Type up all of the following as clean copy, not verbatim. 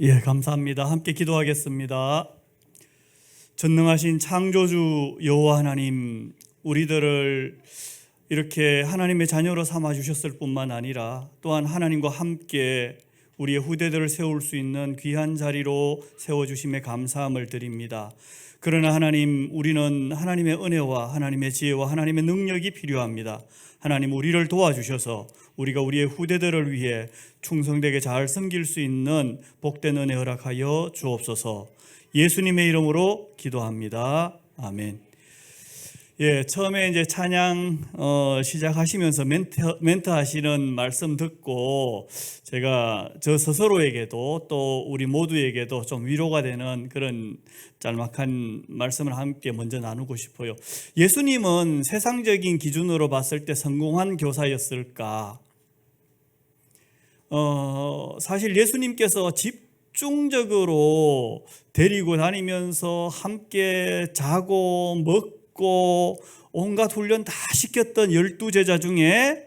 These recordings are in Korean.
감사합니다. 함께 기도하겠습니다. 전능하신 창조주 여호와 하나님, 우리들을 이렇게 하나님의 자녀로 삼아 주셨을 뿐만 아니라 또한 하나님과 함께 우리의 후대들을 세울 수 있는 귀한 자리로 세워주심에 감사함을 드립니다. 그러나 하나님, 우리는 하나님의 은혜와 하나님의 지혜와 하나님의 능력이 필요합니다. 하나님, 우리를 도와주셔서 우리가 우리의 후대들을 위해 충성되게 잘 섬길 수 있는 복된 은혜 허락하여 주옵소서. 예수님의 이름으로 기도합니다. 아멘. 처음에 이제 찬양 시작하시면서 멘트 하시는 말씀 듣고 제가 저 스스로에게도 또 우리 모두에게도 좀 위로가 되는 그런 짤막한 말씀을 함께 먼저 나누고 싶어요. 예수님은 세상적인 기준으로 봤을 때 성공한 교사였을까? 사실 예수님께서 집중적으로 데리고 다니면서 함께 자고 먹고 온갖 훈련 다 시켰던 12제자 중에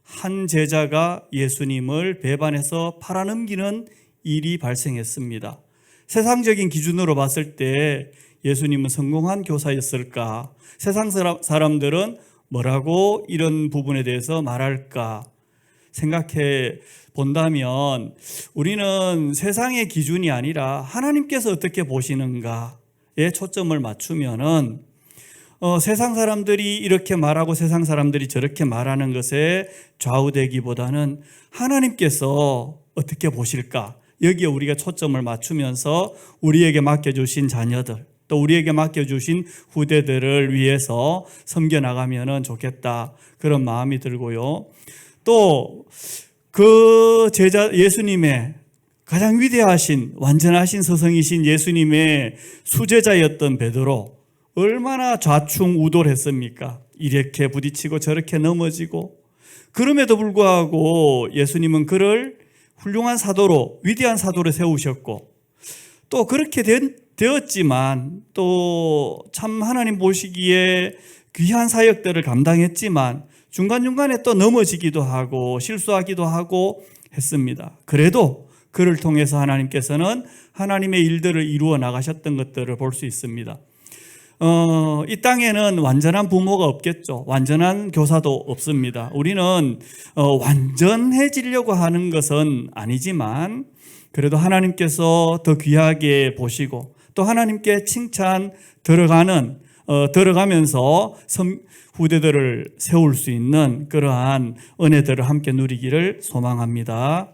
한 제자가 예수님을 배반해서 팔아넘기는 일이 발생했습니다. 세상적인 기준으로 봤을 때 예수님은 성공한 교사였을까? 세상 사람들은 뭐라고 이런 부분에 대해서 말할까? 생각해 본다면 우리는 세상의 기준이 아니라 하나님께서 어떻게 보시는가에 초점을 맞추면은 세상 사람들이 이렇게 말하고 세상 사람들이 저렇게 말하는 것에 좌우되기보다는 하나님께서 어떻게 보실까? 여기에 우리가 초점을 맞추면서 우리에게 맡겨주신 자녀들, 또 우리에게 맡겨주신 후대들을 위해서 섬겨나가면 좋겠다, 그런 마음이 들고요. 또 그 제자 예수님의 가장 위대하신 완전하신 스승이신 예수님의 수제자였던 베드로, 얼마나 좌충우돌했습니까? 이렇게 부딪히고 저렇게 넘어지고, 그럼에도 불구하고 예수님은 그를 훌륭한 사도로, 위대한 사도로 세우셨고, 또 그렇게 되었지만 또 참 하나님 보시기에 귀한 사역들을 감당했지만 중간중간에 또 넘어지기도 하고 실수하기도 하고 했습니다. 그래도 그를 통해서 하나님께서는 하나님의 일들을 이루어 나가셨던 것들을 볼 수 있습니다. 이 땅에는 완전한 부모가 없겠죠. 완전한 교사도 없습니다. 우리는 완전해지려고 하는 것은 아니지만 그래도 하나님께서 더 귀하게 보시고 또 하나님께 칭찬 들어가면서 후대들을 세울 수 있는 그러한 은혜들을 함께 누리기를 소망합니다.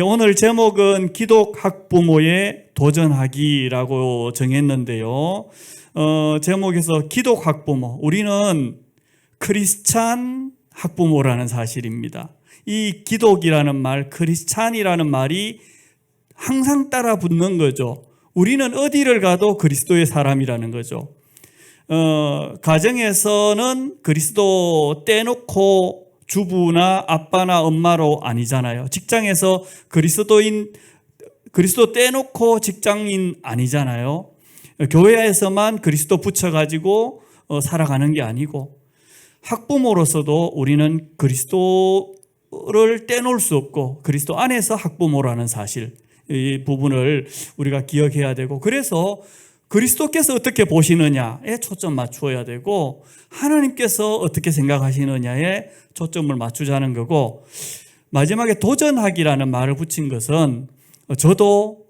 오늘 제목은 기독 학부모의 도전하기라고 정했는데요. 제목에서 기독 학부모, 우리는 크리스찬 학부모라는 사실입니다. 이 기독이라는 말, 크리스찬이라는 말이 항상 따라 붙는 거죠. 우리는 어디를 가도 그리스도의 사람이라는 거죠. 가정에서는 그리스도 떼놓고 주부나 아빠나 엄마로 아니잖아요. 직장에서 그리스도 떼놓고 직장인 아니잖아요. 교회에서만 그리스도 붙여가지고 살아가는 게 아니고, 학부모로서도 우리는 그리스도를 떼놓을 수 없고 그리스도 안에서 학부모라는 사실, 이 부분을 우리가 기억해야 되고, 그래서 그리스도께서 어떻게 보시느냐에 초점 맞추어야 되고 하나님께서 어떻게 생각하시느냐에 초점을 맞추자는 거고, 마지막에 도전하기라는 말을 붙인 것은 저도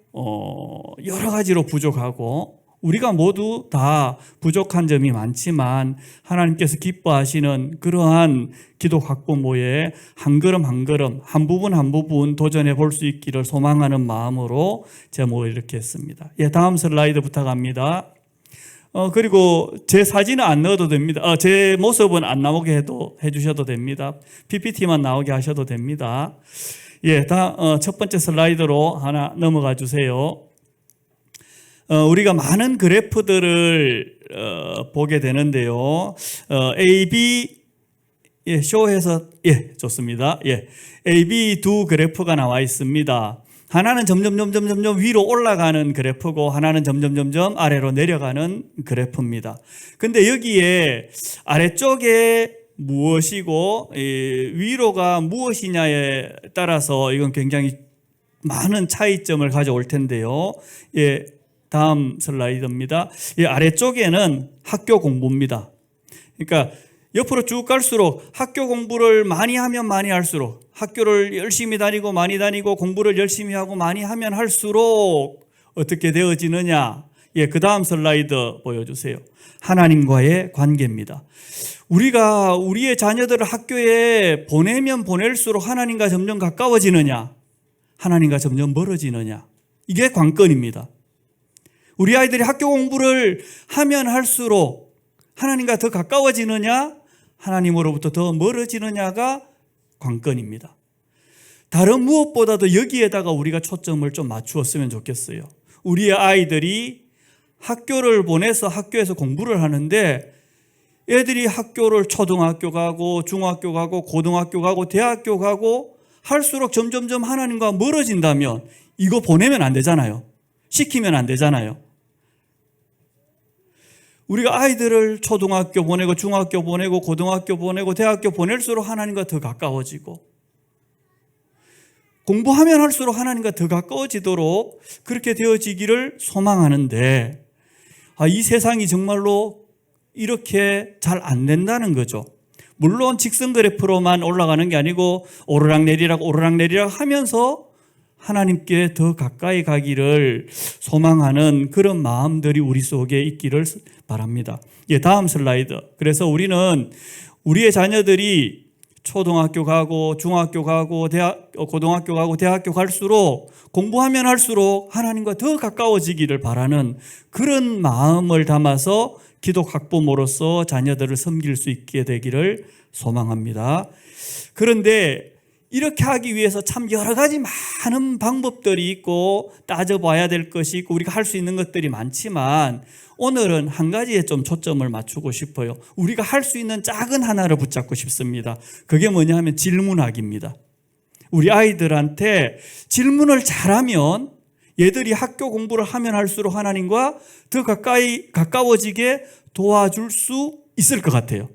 여러 가지로 부족하고 우리가 모두 다 부족한 점이 많지만 하나님께서 기뻐하시는 그러한 기독 학부모의 한 걸음 한 걸음, 한 부분 한 부분 도전해 볼 수 있기를 소망하는 마음으로 제목을 이렇게 했습니다. 다음 슬라이드 부탁합니다. 그리고 제 사진은 안 넣어도 됩니다. 제 모습은 안 나오게 해주셔도 됩니다. PPT만 나오게 하셔도 됩니다. 첫 번째 슬라이드로 하나 넘어가 주세요. 우리가 많은 그래프들을 보게 되는데요. A, B, 쇼해서 좋습니다. A, B 두 그래프가 나와 있습니다. 하나는 점점 위로 올라가는 그래프고 하나는 점점 아래로 내려가는 그래프입니다. 근데 여기에 아래쪽에 무엇이고 위로가 무엇이냐에 따라서 이건 굉장히 많은 차이점을 가져올 텐데요. 예, 다음 슬라이드입니다. 이 아래쪽에는 학교 공부입니다. 그러니까 옆으로 쭉 갈수록 학교 공부를 많이 하면 많이 할수록, 학교를 열심히 다니고 많이 다니고 공부를 열심히 하고 많이 하면 할수록 어떻게 되어지느냐. 예, 그 다음 슬라이드 보여주세요. 하나님과의 관계입니다. 우리가 우리의 자녀들을 학교에 보내면 보낼수록 하나님과 점점 가까워지느냐, 하나님과 점점 멀어지느냐. 이게 관건입니다. 우리 아이들이 학교 공부를 하면 할수록 하나님과 더 가까워지느냐, 하나님으로부터 더 멀어지느냐가 관건입니다. 다른 무엇보다도 여기에다가 우리가 초점을 좀 맞추었으면 좋겠어요. 우리의 아이들이 학교를 보내서 학교에서 공부를 하는데 애들이 학교를 초등학교 가고 중학교 가고 고등학교 가고 대학교 가고 할수록 점점점 하나님과 멀어진다면 이거 보내면 안 되잖아요. 시키면 안 되잖아요. 우리가 아이들을 초등학교 보내고 중학교 보내고 고등학교 보내고 대학교 보낼수록 하나님과 더 가까워지고 공부하면 할수록 하나님과 더 가까워지도록 그렇게 되어지기를 소망하는데 이 세상이 정말로 이렇게 잘 안 된다는 거죠. 물론 직선 그래프로만 올라가는 게 아니고 오르락내리락 하면서 하나님께 더 가까이 가기를 소망하는 그런 마음들이 우리 속에 있기를 바랍니다. 예, 다음 슬라이드. 그래서 우리는 우리의 자녀들이 초등학교 가고 중학교 가고 고등학교 가고 대학교 갈수록 공부하면 할수록 하나님과 더 가까워지기를 바라는 그런 마음을 담아서 기독 학부모로서 자녀들을 섬길 수 있게 되기를 소망합니다. 그런데 이렇게 하기 위해서 참 여러 가지 많은 방법들이 있고 따져봐야 될 것이 있고 우리가 할 수 있는 것들이 많지만 오늘은 한 가지에 좀 초점을 맞추고 싶어요. 우리가 할 수 있는 작은 하나를 붙잡고 싶습니다. 그게 뭐냐 하면 질문하기입니다. 우리 아이들한테 질문을 잘하면 얘들이 학교 공부를 하면 할수록 하나님과 더 가까워지게 도와줄 수 있을 것 같아요.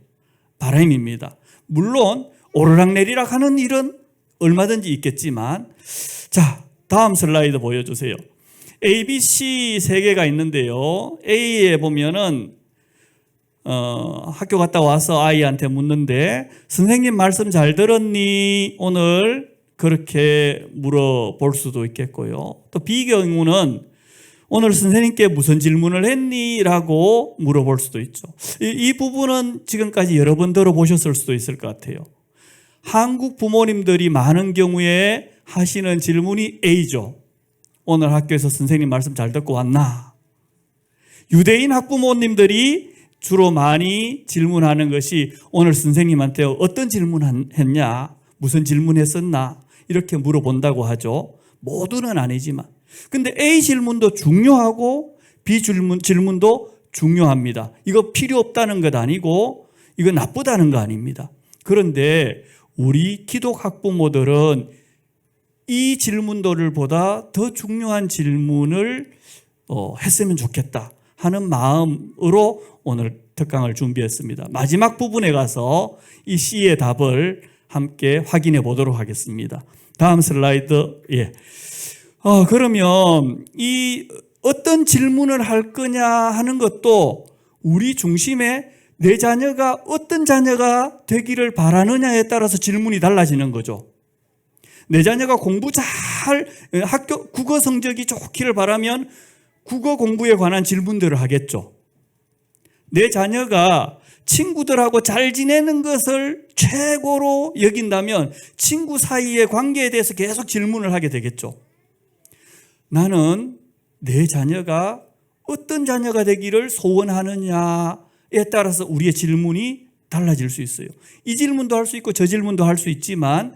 바람입니다. 물론 오르락내리락 하는 일은 얼마든지 있겠지만 자, 다음 슬라이드 보여주세요. A, B, C 세 개가 있는데요. A에 보면은 학교 갔다 와서 아이한테 묻는데 선생님 말씀 잘 들었니? 오늘 그렇게 물어볼 수도 있겠고요. 또 B 경우는 오늘 선생님께 무슨 질문을 했니? 라고 물어볼 수도 있죠. 이 부분은 지금까지 여러 번 들어보셨을 수도 있을 것 같아요. 한국 부모님들이 많은 경우에 하시는 질문이 A죠. 오늘 학교에서 선생님 말씀 잘 듣고 왔나? 유대인 학부모님들이 주로 많이 질문하는 것이 오늘 선생님한테 어떤 질문 했냐? 무슨 질문했었나? 이렇게 물어본다고 하죠. 모두는 아니지만. 근데 A 질문도 중요하고 B 질문도 중요합니다. 이거 필요 없다는 것 아니고 이거 나쁘다는 거 아닙니다. 그런데 우리 기독 학부모들은 이 질문들보다 더 중요한 질문을 했으면 좋겠다 하는 마음으로 오늘 특강을 준비했습니다. 마지막 부분에 가서 이 C의 답을 함께 확인해 보도록 하겠습니다. 다음 슬라이드. 예. 그러면 이 어떤 질문을 할 거냐 하는 것도 우리 중심에 내 자녀가 어떤 자녀가 되기를 바라느냐에 따라서 질문이 달라지는 거죠. 내 자녀가 공부 잘 학교 국어 성적이 좋기를 바라면 국어 공부에 관한 질문들을 하겠죠. 내 자녀가 친구들하고 잘 지내는 것을 최고로 여긴다면 친구 사이의 관계에 대해서 계속 질문을 하게 되겠죠. 나는 내 자녀가 어떤 자녀가 되기를 소원하느냐에 따라서 우리의 질문이 달라질 수 있어요. 이 질문도 할 수 있고 저 질문도 할 수 있지만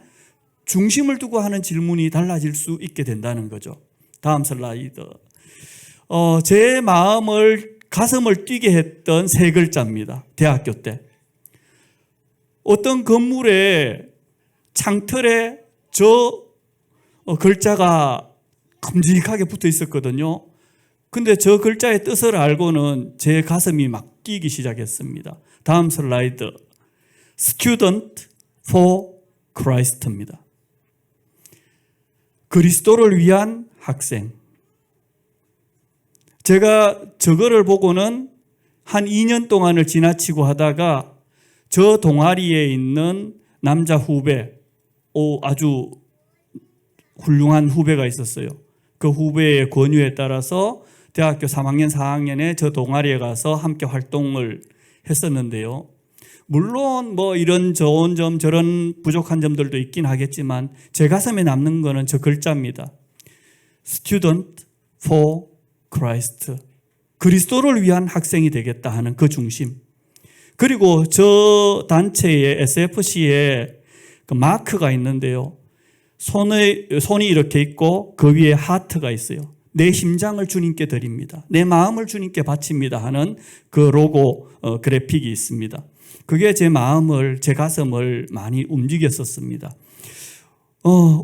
중심을 두고 하는 질문이 달라질 수 있게 된다는 거죠. 다음 슬라이드. 제 가슴을 뛰게 했던 세 글자입니다. 대학교 때. 어떤 건물의 창틀에 저 글자가 큼직하게 붙어 있었거든요. 근데 저 글자의 뜻을 알고는 제 가슴이 막 뛰기 시작했습니다. 다음 슬라이드. Student for Christ입니다. 그리스도를 위한 학생. 제가 저거를 보고는 한 2년 동안을 지나치고 하다가 저 동아리에 있는 남자 후배, 아주 훌륭한 후배가 있었어요. 그 후배의 권유에 따라서 대학교 3학년, 4학년에 저 동아리에 가서 함께 활동을 했었는데요. 물론 뭐 이런 좋은 점, 저런 부족한 점들도 있긴 하겠지만 제 가슴에 남는 거는 저 글자입니다. Student for Christ. 그리스도를 위한 학생이 되겠다 하는 그 중심. 그리고 저 단체의 SFC에 그 마크가 있는데요. 손이 이렇게 있고 그 위에 하트가 있어요. 내 심장을 주님께 드립니다. 내 마음을 주님께 바칩니다 하는 그 로고 그래픽이 있습니다. 그게 제 마음을, 제 가슴을 많이 움직였었습니다.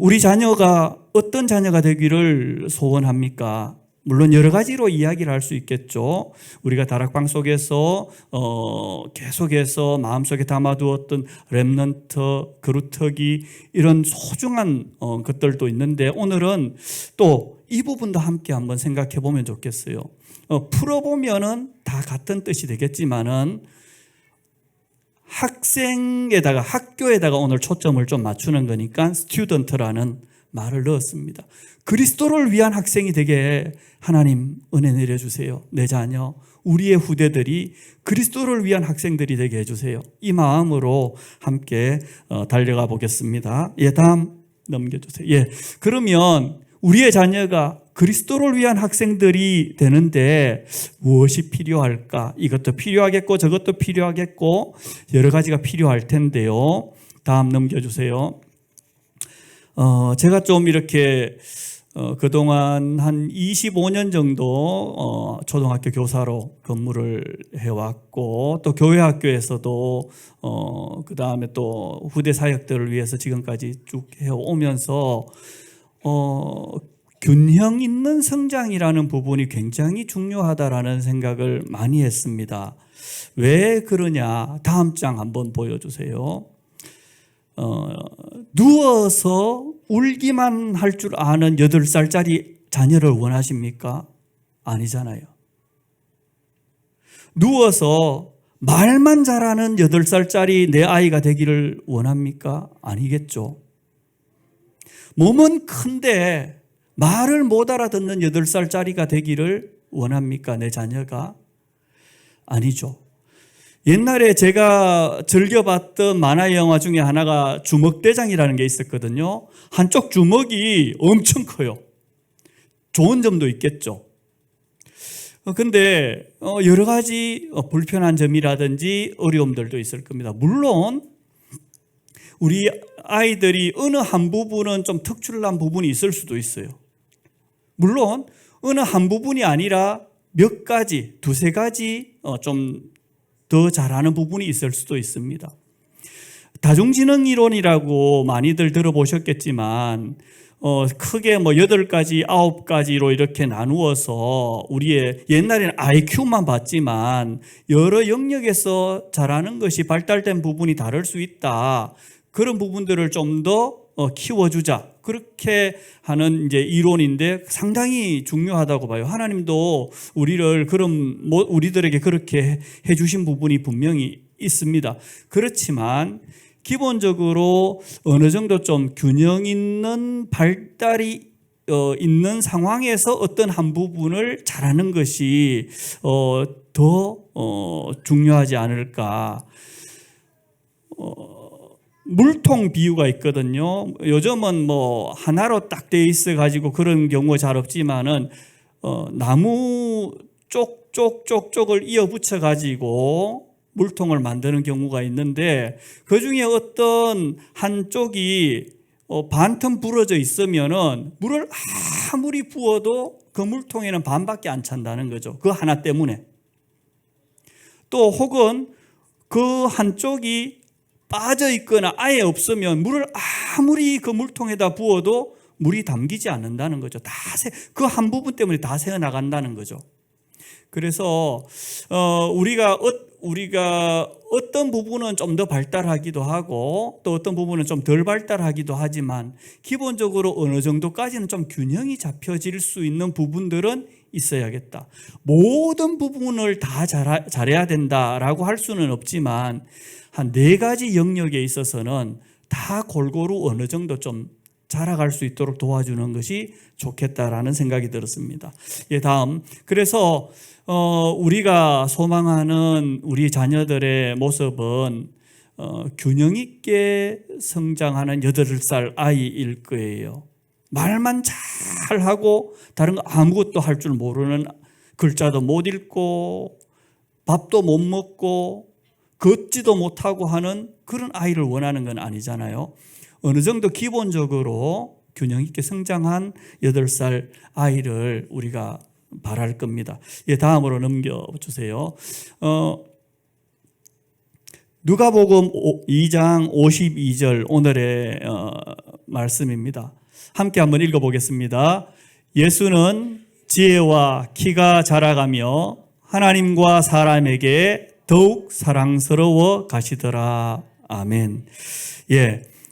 우리 자녀가 어떤 자녀가 되기를 소원합니까? 물론 여러 가지로 이야기를 할 수 있겠죠. 우리가 다락방 속에서 계속해서 마음속에 담아두었던 렘넌트, 그루터기 이런 소중한 것들도 있는데 오늘은 또 이 부분도 함께 한번 생각해 보면 좋겠어요. 풀어보면은 다 같은 뜻이 되겠지만은 학생에다가 학교에다가 오늘 초점을 좀 맞추는 거니까 스튜던트라는 말을 넣었습니다. 그리스도를 위한 학생이 되게 하나님 은혜 내려주세요. 내 자녀, 우리의 후대들이 그리스도를 위한 학생들이 되게 해주세요. 이 마음으로 함께 달려가 보겠습니다. 다음 넘겨주세요. 그러면 우리의 자녀가 그리스도를 위한 학생들이 되는데 무엇이 필요할까? 이것도 필요하겠고 저것도 필요하겠고 여러 가지가 필요할 텐데요. 다음 넘겨주세요. 제가 좀 이렇게 그동안 한 25년 정도 초등학교 교사로 근무를 해왔고 또 교회 학교에서도 그 다음에 또 후대 사역들을 위해서 지금까지 쭉 해오면서 균형 있는 성장이라는 부분이 굉장히 중요하다라는 생각을 많이 했습니다. 왜 그러냐? 다음 장 한번 보여주세요. 누워서 울기만 할 줄 아는 8살짜리 자녀를 원하십니까? 아니잖아요. 누워서 말만 잘하는 8살짜리 내 아이가 되기를 원합니까? 아니겠죠. 몸은 큰데 말을 못 알아듣는 8살짜리가 되기를 원합니까? 내 자녀가? 아니죠. 옛날에 제가 즐겨봤던 만화 영화 중에 하나가 주먹대장이라는 게 있었거든요. 한쪽 주먹이 엄청 커요. 좋은 점도 있겠죠. 근데 여러 가지 불편한 점이라든지 어려움들도 있을 겁니다. 물론 우리 아이들이 어느 한 부분은 좀 특출난 부분이 있을 수도 있어요. 물론 어느 한 부분이 아니라 몇 가지, 두세 가지 좀 더 잘하는 부분이 있을 수도 있습니다. 다중지능 이론이라고 많이들 들어보셨겠지만 크게 8가지, 9가지로 이렇게 나누어서 우리의 옛날에는 IQ만 봤지만 여러 영역에서 잘하는 것이 발달된 부분이 다를 수 있다. 그런 부분들을 좀 더 키워주자. 그렇게 하는 이제 이론인데 상당히 중요하다고 봐요. 하나님도 우리들에게 그렇게 해주신 부분이 분명히 있습니다. 그렇지만 기본적으로 어느 정도 좀 균형 있는 발달이 있는 상황에서 어떤 한 부분을 잘하는 것이 더 중요하지 않을까. 물통 비유가 있거든요. 요즘은 하나로 딱 돼 있어 가지고 그런 경우가 잘 없지만은 나무 쪽을 이어 붙여 가지고 물통을 만드는 경우가 있는데 그 중에 어떤 한쪽이 반틈 부러져 있으면은 물을 아무리 부어도 그 물통에는 반밖에 안 찬다는 거죠. 그 하나 때문에. 또 혹은 그 한쪽이 빠져 있거나 아예 없으면 물을 아무리 그 물통에다 부어도 물이 담기지 않는다는 거죠. 그 한 부분 때문에 다 새어나간다는 거죠. 그래서 우리가 어떤 부분은 좀 더 발달하기도 하고 또 어떤 부분은 좀 덜 발달하기도 하지만 기본적으로 어느 정도까지는 좀 균형이 잡혀질 수 있는 부분들은 있어야겠다. 모든 부분을 다 잘해야 된다라고 할 수는 없지만 한 4가지 영역에 있어서는 다 골고루 어느 정도 좀 자라갈 수 있도록 도와주는 것이 좋겠다라는 생각이 들었습니다. 다음, 그래서 우리가 소망하는 우리 자녀들의 모습은 균형 있게 성장하는 8살 아이일 거예요. 말만 잘하고 다른 거 아무것도 할 줄 모르는, 글자도 못 읽고 밥도 못 먹고 걷지도 못하고 하는 그런 아이를 원하는 건 아니잖아요. 어느 정도 기본적으로 균형 있게 성장한 8살 아이를 우리가 바랄 겁니다. 다음으로 넘겨주세요. 누가복음 2장 52절 오늘의 말씀입니다. 함께 한번 읽어보겠습니다. 예수는 지혜와 키가 자라가며 하나님과 사람에게 더욱 사랑스러워 가시더라. 아멘.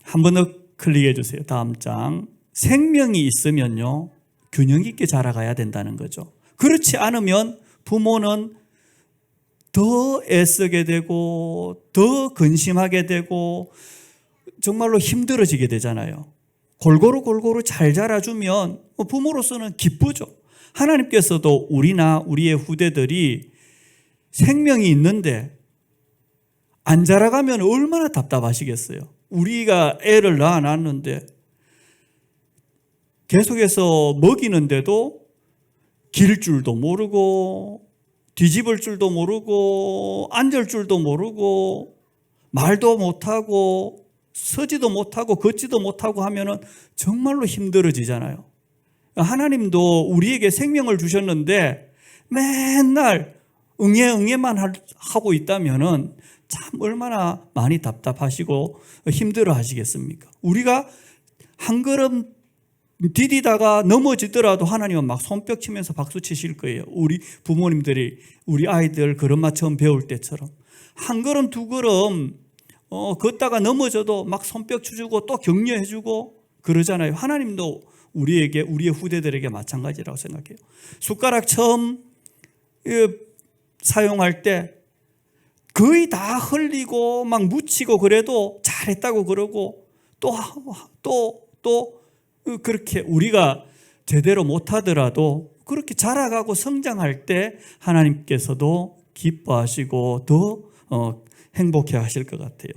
한 번 더 클릭해 주세요. 다음 장. 생명이 있으면요, 균형 있게 자라가야 된다는 거죠. 그렇지 않으면 부모는 더 애쓰게 되고 더 근심하게 되고 정말로 힘들어지게 되잖아요. 골고루 잘 자라주면 부모로서는 기쁘죠. 하나님께서도 우리나 우리의 후대들이 생명이 있는데 안 자라가면 얼마나 답답하시겠어요. 우리가 애를 낳아놨는데 계속해서 먹이는데도 길 줄도 모르고 뒤집을 줄도 모르고 앉을 줄도 모르고 말도 못하고 서지도 못하고 걷지도 못하고 하면은 정말로 힘들어지잖아요. 하나님도 우리에게 생명을 주셨는데 맨날 응애만 하고 있다면은 참 얼마나 많이 답답하시고 힘들어 하시겠습니까? 우리가 한 걸음 디디다가 넘어지더라도 하나님은 막 손뼉 치면서 박수 치실 거예요. 우리 부모님들이 우리 아이들 걸음마 처음 배울 때처럼 한 걸음 두 걸음 걷다가 넘어져도 막 손뼉 쳐주고 또 격려해주고 그러잖아요. 하나님도 우리에게, 우리의 후대들에게 마찬가지라고 생각해요. 숟가락 처음 사용할 때 거의 다 흘리고 막 묻히고 그래도 잘했다고 그러고 또 그렇게 우리가 제대로 못하더라도 그렇게 자라가고 성장할 때 하나님께서도 기뻐하시고 더 행복해 하실 것 같아요.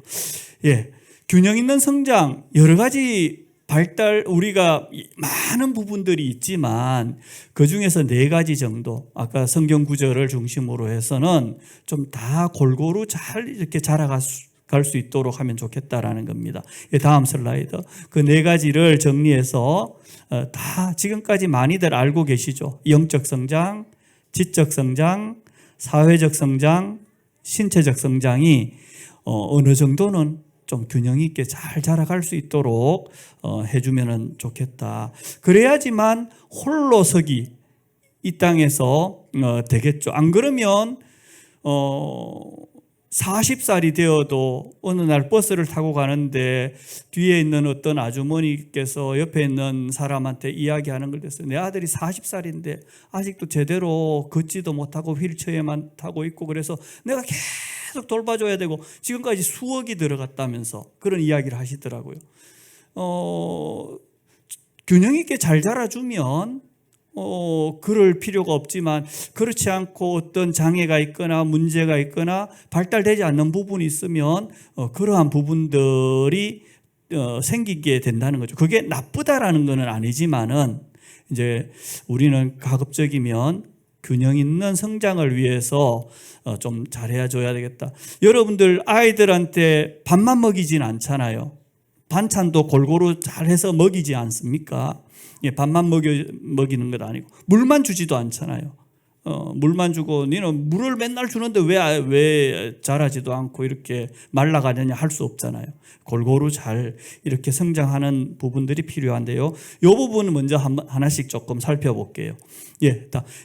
균형 있는 성장, 여러 가지 발달, 우리가 많은 부분들이 있지만 그 중에서 4가지 정도, 아까 성경 구절을 중심으로 해서는 좀 다 골고루 잘 이렇게 자라갈 수 있도록 하면 좋겠다라는 겁니다. 다음 슬라이드. 그 4가지를 정리해서 다 지금까지 많이들 알고 계시죠. 영적 성장, 지적 성장, 사회적 성장, 신체적 성장이 어느 정도는 좀 균형 있게 잘 자라갈 수 있도록 해주면 좋겠다. 그래야지만 홀로 서기 이 땅에서 되겠죠. 안 그러면 40살이 되어도 어느 날 버스를 타고 가는데 뒤에 있는 어떤 아주머니께서 옆에 있는 사람한테 이야기하는 걸 됐어요. 내 아들이 40살인데 아직도 제대로 걷지도 못하고 휠체어만 타고 있고 그래서 내가 계속 돌봐줘야 되고 지금까지 수억이 들어갔다면서 그런 이야기를 하시더라고요. 균형 있게 잘 자라주면 그럴 필요가 없지만 그렇지 않고 어떤 장애가 있거나 문제가 있거나 발달되지 않는 부분이 있으면 그러한 부분들이 생기게 된다는 거죠. 그게 나쁘다라는 것은 아니지만은 이제 우리는 가급적이면 균형 있는 성장을 위해서 좀 잘해야 줘야 되겠다. 여러분들 아이들한테 밥만 먹이진 않잖아요. 반찬도 골고루 잘해서 먹이지 않습니까? 밥만 먹이는 것 아니고 물만 주지도 않잖아요. 물만 주고 너는 물을 맨날 주는데 왜 자라지도 않고 이렇게 말라가느냐 할 수 없잖아요. 골고루 잘 이렇게 성장하는 부분들이 필요한데요. 이 부분은 먼저 하나씩 조금 살펴볼게요.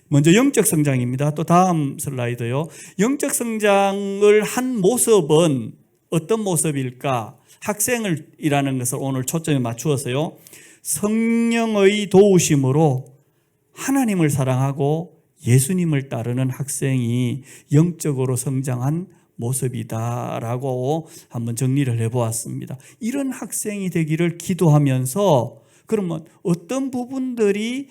먼저 영적 성장입니다. 또 다음 슬라이드요. 영적 성장을 한 모습은 어떤 모습일까? 학생이라는 것을 오늘 초점에 맞추어서요. 성령의 도우심으로 하나님을 사랑하고 예수님을 따르는 학생이 영적으로 성장한 모습이다라고 한번 정리를 해보았습니다. 이런 학생이 되기를 기도하면서 그러면 어떤 부분들이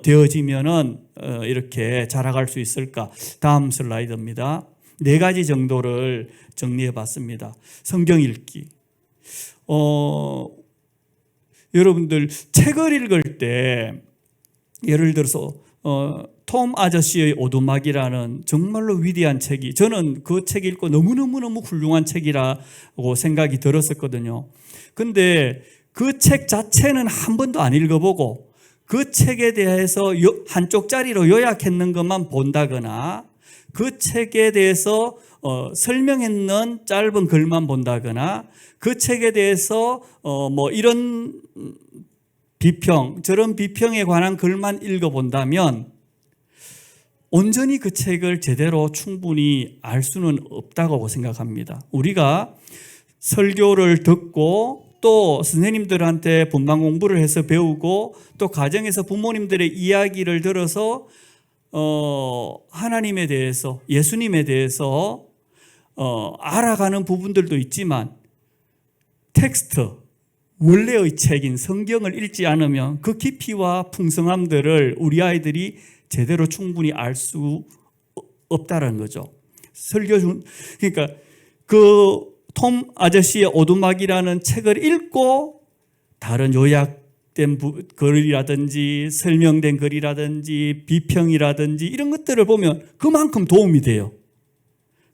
되어지면은 이렇게 자라갈 수 있을까? 다음 슬라이드입니다. 4가지 정도를 정리해 봤습니다. 성경 읽기. 여러분들 책을 읽을 때 예를 들어서 톰 아저씨의 오두막이라는 정말로 위대한 책이, 저는 그 책 읽고 너무너무 훌륭한 책이라고 생각이 들었었거든요. 근데 그 책 자체는 한 번도 안 읽어보고 그 책에 대해서 한쪽 짜리로 요약했는 것만 본다거나 그 책에 대해서 설명했는 짧은 글만 본다거나 그 책에 대해서 이런 비평, 저런 비평에 관한 글만 읽어본다면 온전히 그 책을 제대로 충분히 알 수는 없다고 생각합니다. 우리가 설교를 듣고 또 선생님들한테 본방 공부를 해서 배우고 또 가정에서 부모님들의 이야기를 들어서 하나님에 대해서, 예수님에 대해서 알아가는 부분들도 있지만 텍스트, 원래의 책인 성경을 읽지 않으면 그 깊이와 풍성함들을 우리 아이들이 제대로 충분히 알 수 없다는 거죠. 그러니까 그 톰 아저씨의 오두막이라는 책을 읽고 다른 요약된 글이라든지 설명된 글이라든지 비평이라든지 이런 것들을 보면 그만큼 도움이 돼요.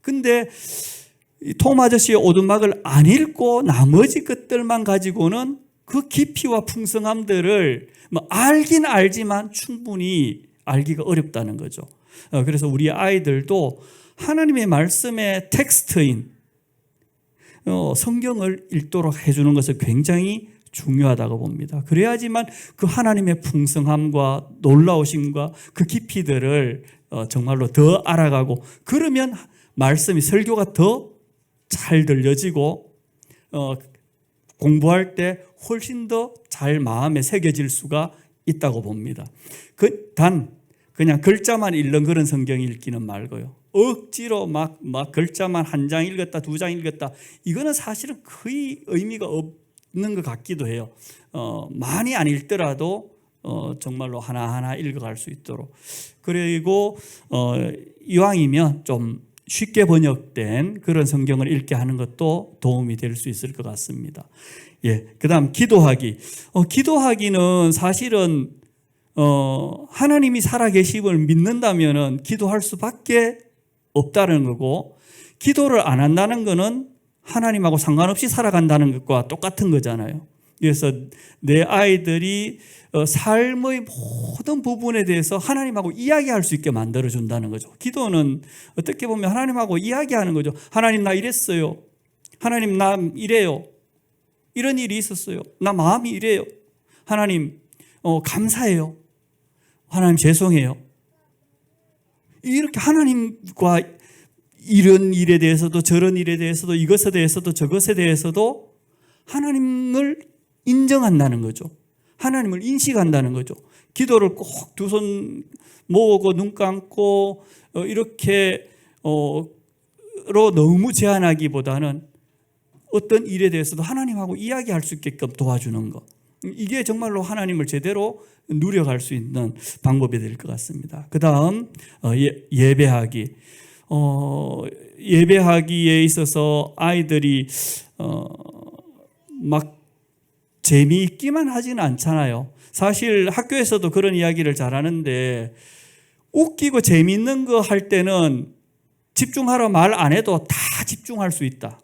근데 톰 아저씨의 오두막을 안 읽고 나머지 것들만 가지고는 그 깊이와 풍성함들을 알긴 알지만 충분히 알기가 어렵다는 거죠. 그래서 우리 아이들도 하나님의 말씀의 텍스트인 성경을 읽도록 해주는 것은 굉장히 중요하다고 봅니다. 그래야지만 그 하나님의 풍성함과 놀라우심과 그 깊이들을 정말로 더 알아가고, 그러면 말씀이, 설교가 더 잘 들려지고 공부할 때 훨씬 더 잘 마음에 새겨질 수가 있다고 봅니다. 그냥 글자만 읽는 그런 성경 읽기는 말고요. 억지로 막 글자만 한 장 읽었다, 2장 읽었다, 이거는 사실은 거의 의미가 없는 것 같기도 해요. 많이 안 읽더라도 정말로 하나하나 읽어갈 수 있도록. 그리고 이왕이면 좀 쉽게 번역된 그런 성경을 읽게 하는 것도 도움이 될 수 있을 것 같습니다. 그다음 기도하기. 기도하기는 사실은 하나님이 살아계심을 믿는다면은 기도할 수밖에 없다는 거고, 기도를 안 한다는 거는 하나님하고 상관없이 살아간다는 것과 똑같은 거잖아요. 그래서 내 아이들이 삶의 모든 부분에 대해서 하나님하고 이야기할 수 있게 만들어준다는 거죠. 기도는 어떻게 보면 하나님하고 이야기하는 거죠. 하나님, 나 이랬어요. 하나님, 나 이래요. 이런 일이 있었어요. 나 마음이 이래요. 하나님, 감사해요. 하나님, 죄송해요. 이렇게 하나님과 이런 일에 대해서도 저런 일에 대해서도 이것에 대해서도 저것에 대해서도 하나님을 인정한다는 거죠. 하나님을 인식한다는 거죠. 기도를 꼭 2손 모으고 눈 감고 이렇게 로 너무 제한하기보다는 어떤 일에 대해서도 하나님하고 이야기할 수 있게끔 도와주는 것, 이게 정말로 하나님을 제대로 누려갈 수 있는 방법이 될 것 같습니다. 그 다음 예배하기. 예배하기에 있어서 아이들이 막 재미있기만 하지는 않잖아요. 사실 학교에서도 그런 이야기를 잘하는데, 웃기고 재미있는 거 할 때는 집중하라 말 안 해도 다 집중할 수 있다.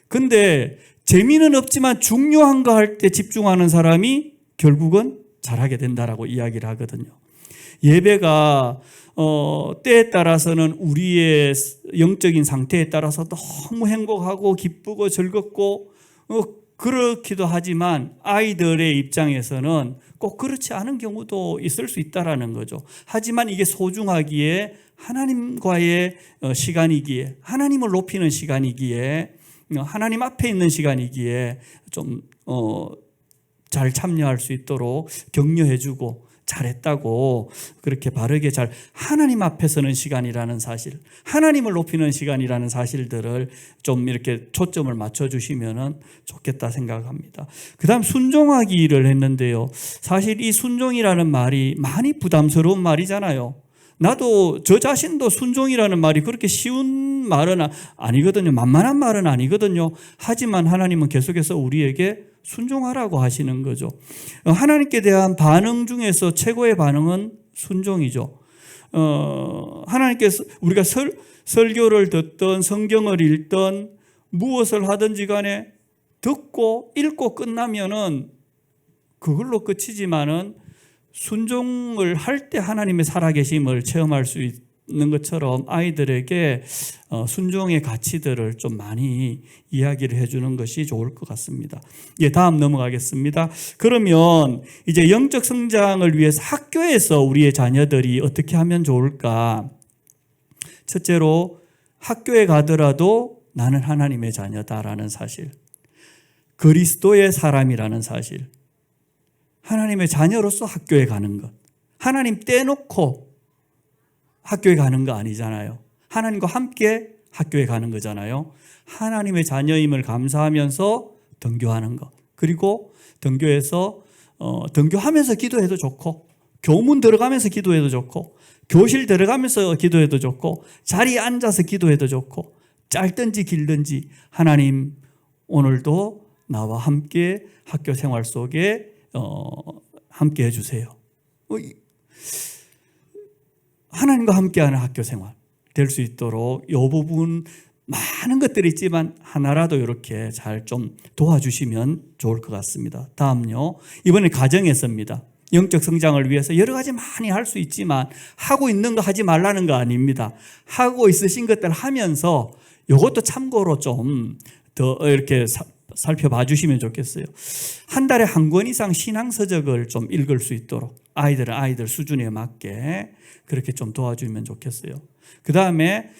근데 재미는 없지만 중요한 거 할 때 집중하는 사람이 결국은 잘하게 된다라고 이야기를 하거든요. 예배가 때에 따라서는 우리의 영적인 상태에 따라서 너무 행복하고 기쁘고 즐겁고 그렇기도 하지만 아이들의 입장에서는 꼭 그렇지 않은 경우도 있을 수 있다라는 거죠. 하지만 이게 소중하기에 하나님과의 시간이기에, 하나님을 높이는 시간이기에, 하나님 앞에 있는 시간이기에 좀 잘 참여할 수 있도록 격려해주고 잘했다고 그렇게 바르게 잘 하나님 앞에 서는 시간이라는 사실, 하나님을 높이는 시간이라는 사실들을 좀 이렇게 초점을 맞춰주시면 좋겠다 생각합니다. 그 다음 순종하기를 했는데요. 사실 이 순종이라는 말이 많이 부담스러운 말이잖아요. 나도 저 자신도 순종이라는 말이 그렇게 쉬운 말은 아니거든요. 만만한 말은 아니거든요. 하지만 하나님은 계속해서 우리에게 순종하라고 하시는 거죠. 하나님께 대한 반응 중에서 최고의 반응은 순종이죠. 하나님께서 우리가 설교를 듣던 성경을 읽던 무엇을 하든지 간에 듣고 읽고 끝나면은 그걸로 끝이지만은 순종을 할 때 하나님의 살아계심을 체험할 수 있는 것처럼 아이들에게 순종의 가치들을 좀 많이 이야기를 해주는 것이 좋을 것 같습니다. 예, 다음 넘어가겠습니다. 그러면 이제 영적 성장을 위해서 학교에서 우리의 자녀들이 어떻게 하면 좋을까? 첫째로 학교에 가더라도 나는 하나님의 자녀다라는 사실, 그리스도의 사람이라는 사실, 하나님의 자녀로서 학교에 가는 것. 하나님 떼놓고 학교에 가는 거 아니잖아요. 하나님과 함께 학교에 가는 거잖아요. 하나님의 자녀임을 감사하면서 등교하는 것. 그리고 등교해서 등교하면서 기도해도 좋고, 교문 들어가면서 기도해도 좋고, 교실 들어가면서 기도해도 좋고, 자리에 앉아서 기도해도 좋고, 짧든지 길든지 하나님 오늘도 나와 함께 학교 생활 속에 함께 해주세요. 하나님과 함께하는 학교 생활 될 수 있도록 이 부분 많은 것들이 있지만 하나라도 이렇게 잘 좀 도와주시면 좋을 것 같습니다. 다음요. 이번에 가정에서입니다. 영적 성장을 위해서 여러 가지 많이 할 수 있지만 하고 있는 거 하지 말라는 거 아닙니다. 하고 있으신 것들 하면서 이것도 참고로 좀 더 이렇게 살펴봐 주시면 좋겠어요. 한 달에 한 권 이상 신앙서적을 좀 읽을 수 있도록 아이들은 아이들 수준에 맞게 그렇게 좀 도와주면 좋겠어요. 그 다음에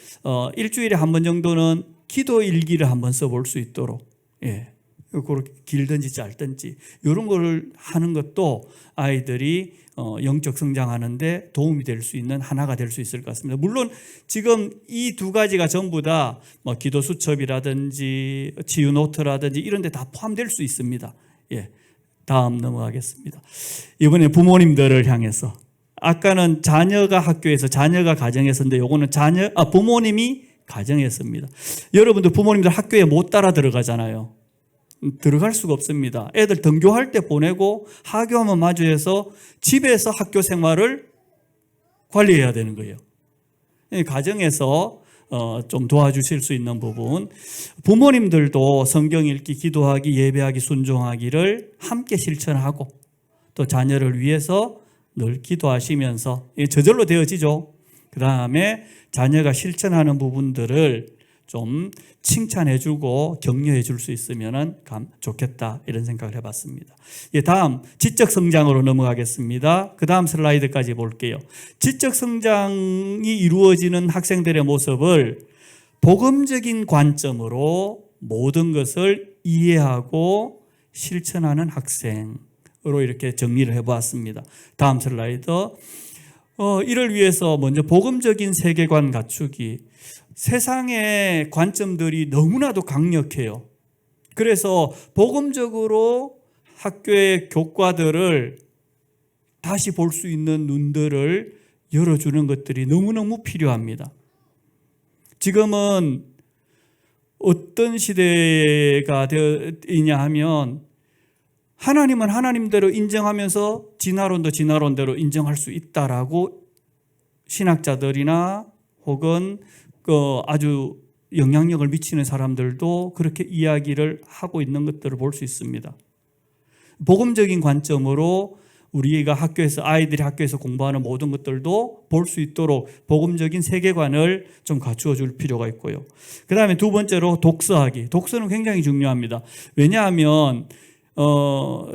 일주일에 한 번 정도는 기도 일기를 한번 써볼 수 있도록, 예, 그렇게 길든지 짧든지 이런 거를 하는 것도 아이들이 영적 성장하는데 도움이 될 수 있는 하나가 될 수 있을 것 같습니다. 물론 지금 이 두 가지가 전부 다 뭐 기도 수첩이라든지 치유 노트라든지 이런 데 다 포함될 수 있습니다. 예, 다음 넘어가겠습니다. 이번에 부모님들을 향해서, 아까는 자녀가 학교에서 자녀가 가정에서인데 요거는 부모님이 가정에서입니다. 여러분들 부모님들 학교에 못 따라 들어가잖아요. 들어갈 수가 없습니다. 애들 등교할 때 보내고 하교하면 마주해서 집에서 학교 생활을 관리해야 되는 거예요. 가정에서 좀 도와주실 수 있는 부분, 부모님들도 성경 읽기, 기도하기, 예배하기, 순종하기를 함께 실천하고 또 자녀를 위해서 늘 기도하시면서 저절로 되어지죠. 그 다음에 자녀가 실천하는 부분들을 좀 칭찬해주고 격려해줄 수 있으면 좋겠다 이런 생각을 해봤습니다. 예, 다음 지적 성장으로 넘어가겠습니다. 그 다음 슬라이드까지 볼게요. 지적 성장이 이루어지는 학생들의 모습을 복음적인 관점으로 모든 것을 이해하고 실천하는 학생으로 이렇게 정리를 해보았습니다. 다음 슬라이드. 이를 위해서 먼저 복음적인 세계관 갖추기. 세상의 관점들이 너무나도 강력해요. 그래서 복음적으로 학교의 교과들을 다시 볼 수 있는 눈들을 열어주는 것들이 너무너무 필요합니다. 지금은 어떤 시대가 되었냐 하면 하나님은 하나님대로 인정하면서 진화론도 진화론대로 인정할 수 있다라고 신학자들이나 혹은 아주 영향력을 미치는 사람들도 그렇게 이야기를 하고 있는 것들을 볼 수 있습니다. 복음적인 관점으로 우리가 학교에서 아이들이 학교에서 공부하는 모든 것들도 볼 수 있도록 복음적인 세계관을 좀 갖추어 줄 필요가 있고요. 그 다음에 두 번째로 독서하기. 독서는 굉장히 중요합니다. 왜냐하면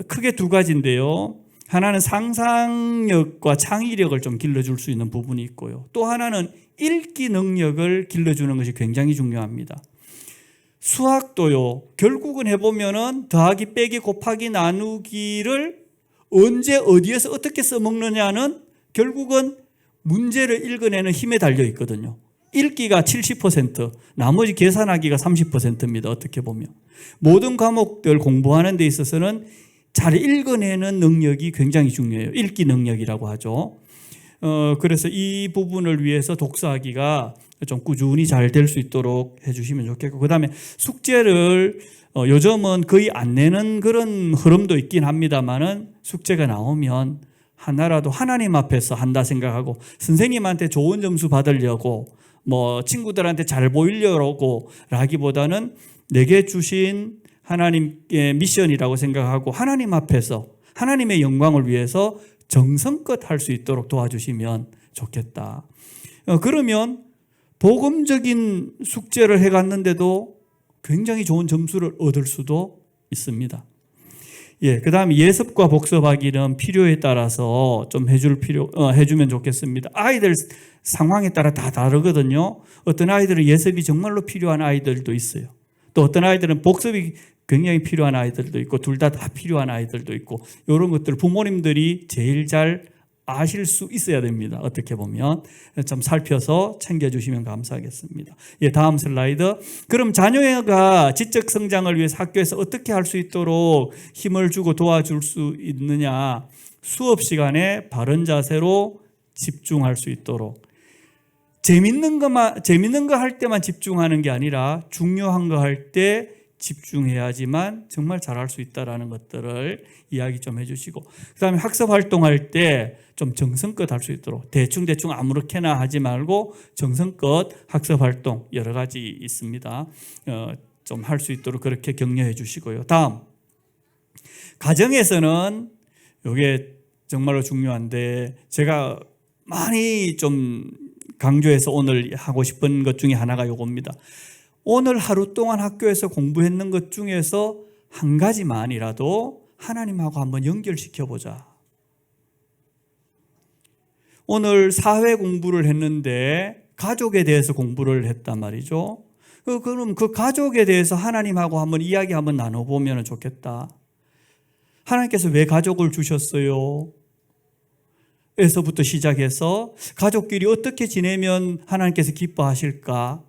크게 두 가지인데요. 하나는 상상력과 창의력을 좀 길러줄 수 있는 부분이 있고요. 또 하나는 읽기 능력을 길러주는 것이 굉장히 중요합니다. 수학도요, 결국은 해보면은 더하기, 빼기, 곱하기, 나누기를 언제 어디에서 어떻게 써먹느냐는 결국은 문제를 읽어내는 힘에 달려 있거든요. 읽기가 70%, 나머지 계산하기가 30%입니다. 어떻게 보면. 모든 과목들 공부하는 데 있어서는 잘 읽어내는 능력이 굉장히 중요해요. 읽기 능력이라고 하죠. 그래서 이 부분을 위해서 독서하기가 좀 꾸준히 잘 될 수 있도록 해주시면 좋겠고, 그 다음에 숙제를 요즘은 거의 안 내는 그런 흐름도 있긴 합니다만은 숙제가 나오면 하나라도 하나님 앞에서 한다 생각하고 선생님한테 좋은 점수 받으려고 뭐 친구들한테 잘 보이려고 라기보다는 내게 주신 하나님의 미션이라고 생각하고 하나님 앞에서 하나님의 영광을 위해서 정성껏 할 수 있도록 도와주시면 좋겠다. 그러면 복음적인 숙제를 해갔는데도 굉장히 좋은 점수를 얻을 수도 있습니다. 그 다음에 예습과 복습하기는 필요에 따라서 좀 해주면 좋겠습니다. 아이들 상황에 따라 다 다르거든요. 어떤 아이들은 예습이 정말로 필요한 아이들도 있어요. 또 어떤 아이들은 복습이 굉장히 필요한 아이들도 있고 둘 다 필요한 아이들도 있고 이런 것들 부모님들이 제일 잘 아실 수 있어야 됩니다. 어떻게 보면 좀 살펴서 챙겨주시면 감사하겠습니다. 다음 슬라이드. 그럼 자녀가 지적 성장을 위해서 학교에서 어떻게 할 수 있도록 힘을 주고 도와줄 수 있느냐. 수업 시간에 바른 자세로 집중할 수 있도록 재밌는 거 할 때만 집중하는 게 아니라 중요한 거 할 때 집중해야지만 정말 잘할 수 있다라는 것들을 이야기 좀 해주시고, 그 다음에 학습 활동할 때 좀 정성껏 할 수 있도록 대충 아무렇게나 하지 말고 정성껏 학습 활동 여러 가지 있습니다. 좀 할 수 있도록 그렇게 격려해 주시고요. 다음, 가정에서는 이게 정말로 중요한데 제가 많이 좀 강조해서 오늘 하고 싶은 것 중에 하나가 이겁니다. 오늘 하루 동안 학교에서 공부했는 것 중에서 한 가지만이라도 하나님하고 한번 연결시켜보자. 오늘 사회 공부를 했는데 가족에 대해서 공부를 했단 말이죠. 그럼 그 가족에 대해서 하나님하고 한번 이야기 한번 나눠보면 좋겠다. 하나님께서 왜 가족을 주셨어요? 에서부터 시작해서 가족끼리 어떻게 지내면 하나님께서 기뻐하실까?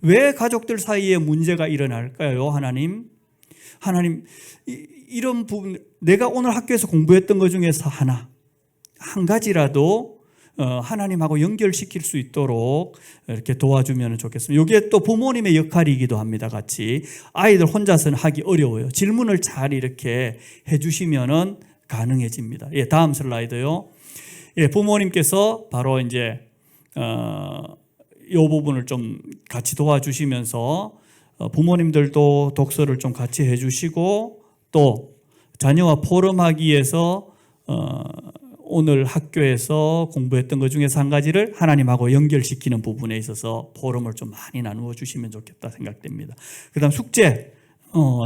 왜 가족들 사이에 문제가 일어날까요? 하나님 이런 부분, 내가 오늘 학교에서 공부했던 것 중에서 한 가지라도 하나님하고 연결시킬 수 있도록 이렇게 도와주면 좋겠습니다. 이게 또 부모님의 역할이기도 합니다. 같이 아이들 혼자서는 하기 어려워요. 질문을 잘 이렇게 해주시면은 가능해집니다. 다음 슬라이드요. 부모님께서 바로 이제 이 부분을 좀 같이 도와주시면서 부모님들도 독서를 좀 같이 해주시고 또 자녀와 포럼하기 위해서 오늘 학교에서 공부했던 것 중에서 한 가지를 하나님하고 연결시키는 부분에 있어서 포럼을 좀 많이 나누어 주시면 좋겠다 생각됩니다. 그 다음 숙제